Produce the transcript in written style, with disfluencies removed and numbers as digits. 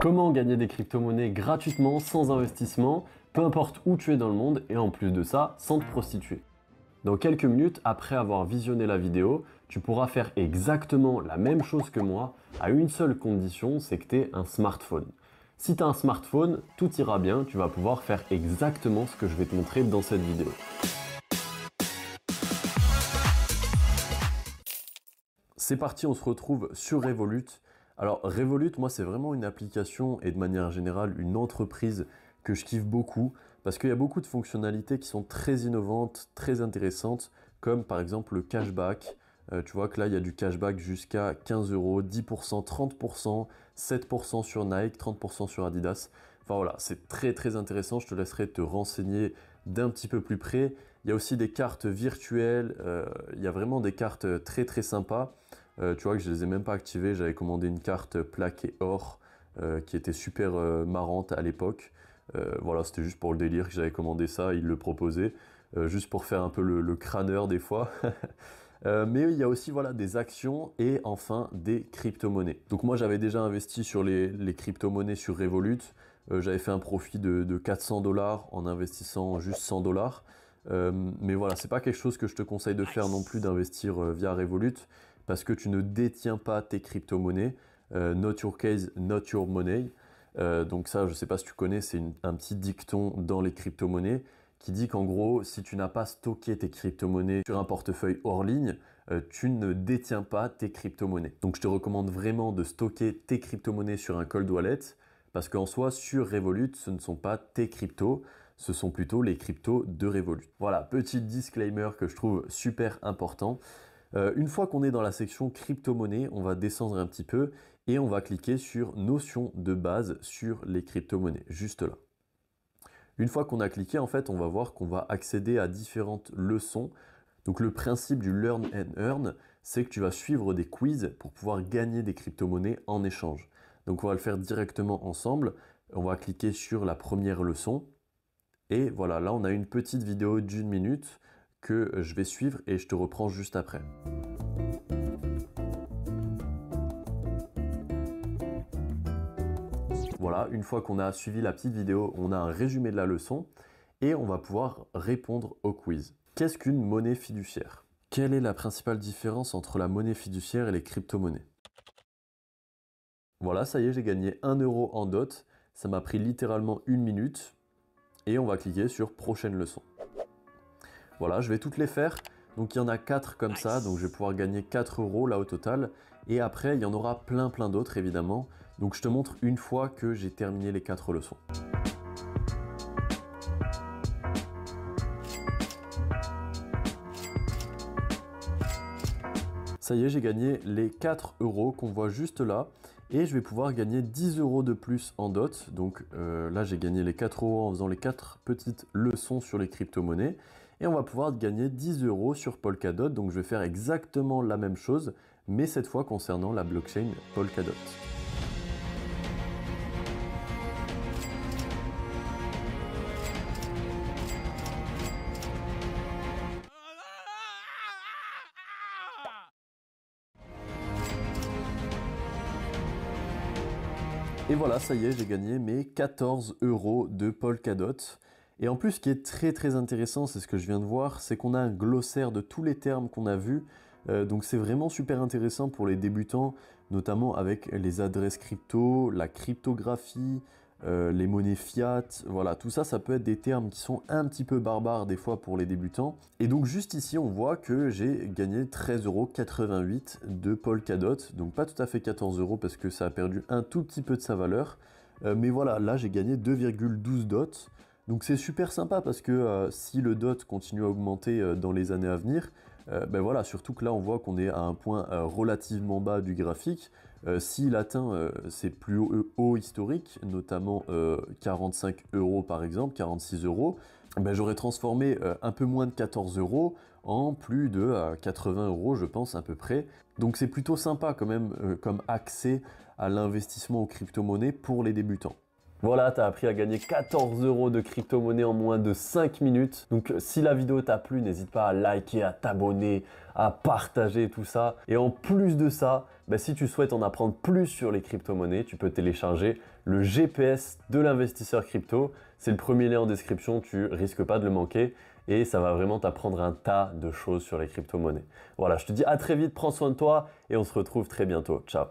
Comment gagner des crypto-monnaies gratuitement, sans investissement, peu importe où tu es dans le monde et en plus de ça, sans te prostituer. Dans quelques minutes après avoir visionné la vidéo, tu pourras faire exactement la même chose que moi à une seule condition, c'est que tu aies un smartphone. Si tu as un smartphone, tout ira bien, tu vas pouvoir faire exactement ce que je vais te montrer dans cette vidéo. C'est parti, on se retrouve sur Revolut. Alors Revolut, moi c'est vraiment une application et de manière générale une entreprise que je kiffe beaucoup parce qu'il y a beaucoup de fonctionnalités qui sont très innovantes, très intéressantes, comme par exemple le cashback. Tu vois que là il y a du cashback jusqu'à 15 euros, 10%, 30%, 7% sur Nike, 30% sur Adidas. Enfin voilà, c'est très intéressant, je te laisserai te renseigner d'un petit peu plus près. Il y a aussi des cartes virtuelles, il y a vraiment des cartes très sympas. Tu vois que je les ai même pas activées, j'avais commandé une carte plaquée or qui était super marrante à l'époque. Voilà, c'était juste pour le délire que j'avais commandé ça, ils le proposaient, juste pour faire un peu le crâneur des fois. Mais il y a aussi voilà, des actions et enfin des crypto-monnaies. Donc moi j'avais déjà investi sur les crypto-monnaies sur Revolut. J'avais fait un profit de 400 $ en investissant juste 100 $. Mais voilà, c'est pas quelque chose que je te conseille de faire non plus d'investir via Revolut parce que tu ne détiens pas tes crypto-monnaies. Not your case, not your money. Donc ça, je sais pas si tu connais, c'est un petit dicton dans les crypto-monnaies qui dit qu'en gros, si tu n'as pas stocké tes crypto-monnaies sur un portefeuille hors ligne, tu ne détiens pas tes crypto-monnaies. Donc je te recommande vraiment de stocker tes crypto-monnaies sur un cold wallet parce qu'en soi, sur Revolut, ce ne sont pas tes cryptos, ce sont plutôt les cryptos de Revolut. Voilà, petit disclaimer que je trouve super important. Une fois qu'on est dans la section crypto-monnaie, on va descendre un petit peu et on va cliquer sur notion de base sur les crypto-monnaies, juste là. Une fois qu'on a cliqué, en fait, on va voir qu'on va accéder à différentes leçons. Donc le principe du Learn and Earn, c'est que tu vas suivre des quiz pour pouvoir gagner des crypto-monnaies en échange. Donc on va le faire directement ensemble. On va cliquer sur la première leçon. Et voilà, là on a une petite vidéo d'1 minute que je vais suivre et je te reprends juste après. Voilà, une fois qu'on a suivi la petite vidéo, on a un résumé de la leçon et on va pouvoir répondre au quiz. Qu'est-ce qu'une monnaie fiduciaire? Quelle est la principale différence entre la monnaie fiduciaire et les crypto-monnaies? Voilà, ça y est, j'ai gagné 1 euro en dot. Ça m'a pris littéralement 1 minute. Et on va cliquer sur prochaine leçon. Voilà, je vais toutes les faire. Donc il y en a 4 comme ça, donc je vais pouvoir gagner 4 euros là au total. Et après, il y en aura plein d'autres évidemment. Donc je te montre une fois que j'ai terminé les 4 leçons. Ça y est, j'ai gagné les 4 euros qu'on voit juste là. Et je vais pouvoir gagner 10 euros de plus en dot. Donc là, j'ai gagné les 4 euros en faisant les 4 petites leçons sur les crypto-monnaies. Et on va pouvoir gagner 10 euros sur Polkadot. Donc je vais faire exactement la même chose, mais cette fois concernant la blockchain Polkadot. Et voilà, ça y est, j'ai gagné mes 14 euros de Polkadot. Et en plus, ce qui est très intéressant, c'est ce que je viens de voir, c'est qu'on a un glossaire de tous les termes qu'on a vus. Donc c'est vraiment super intéressant pour les débutants, notamment avec les adresses crypto, la cryptographie, les monnaies fiat, voilà, tout ça, ça peut être des termes qui sont un petit peu barbares des fois pour les débutants. Et donc juste ici, on voit que j'ai gagné 13,88 € de Polkadot, donc pas tout à fait 14 euros parce que ça a perdu un tout petit peu de sa valeur. Mais voilà, là j'ai gagné 2,12 dots. Donc c'est super sympa parce que si le dot continue à augmenter dans les années à venir, ben voilà, surtout que là on voit qu'on est à un point relativement bas du graphique. S'il atteint ses plus hauts historiques, notamment 45 euros par exemple, 46 euros, ben j'aurais transformé un peu moins de 14 euros en plus de 80 euros je pense à peu près. Donc c'est plutôt sympa quand même comme accès à l'investissement aux crypto-monnaies pour les débutants. Voilà, tu as appris à gagner 14 euros de crypto-monnaie en moins de 5 minutes. Donc si la vidéo t'a plu, n'hésite pas à liker, à t'abonner, à partager tout ça. Et en plus de ça, si tu souhaites en apprendre plus sur les crypto-monnaies, tu peux télécharger le GPS de l'investisseur crypto. C'est le premier lien en description, tu risques pas de le manquer. Et ça va vraiment t'apprendre un tas de choses sur les crypto-monnaies. Voilà, je te dis à très vite, prends soin de toi et on se retrouve très bientôt. Ciao!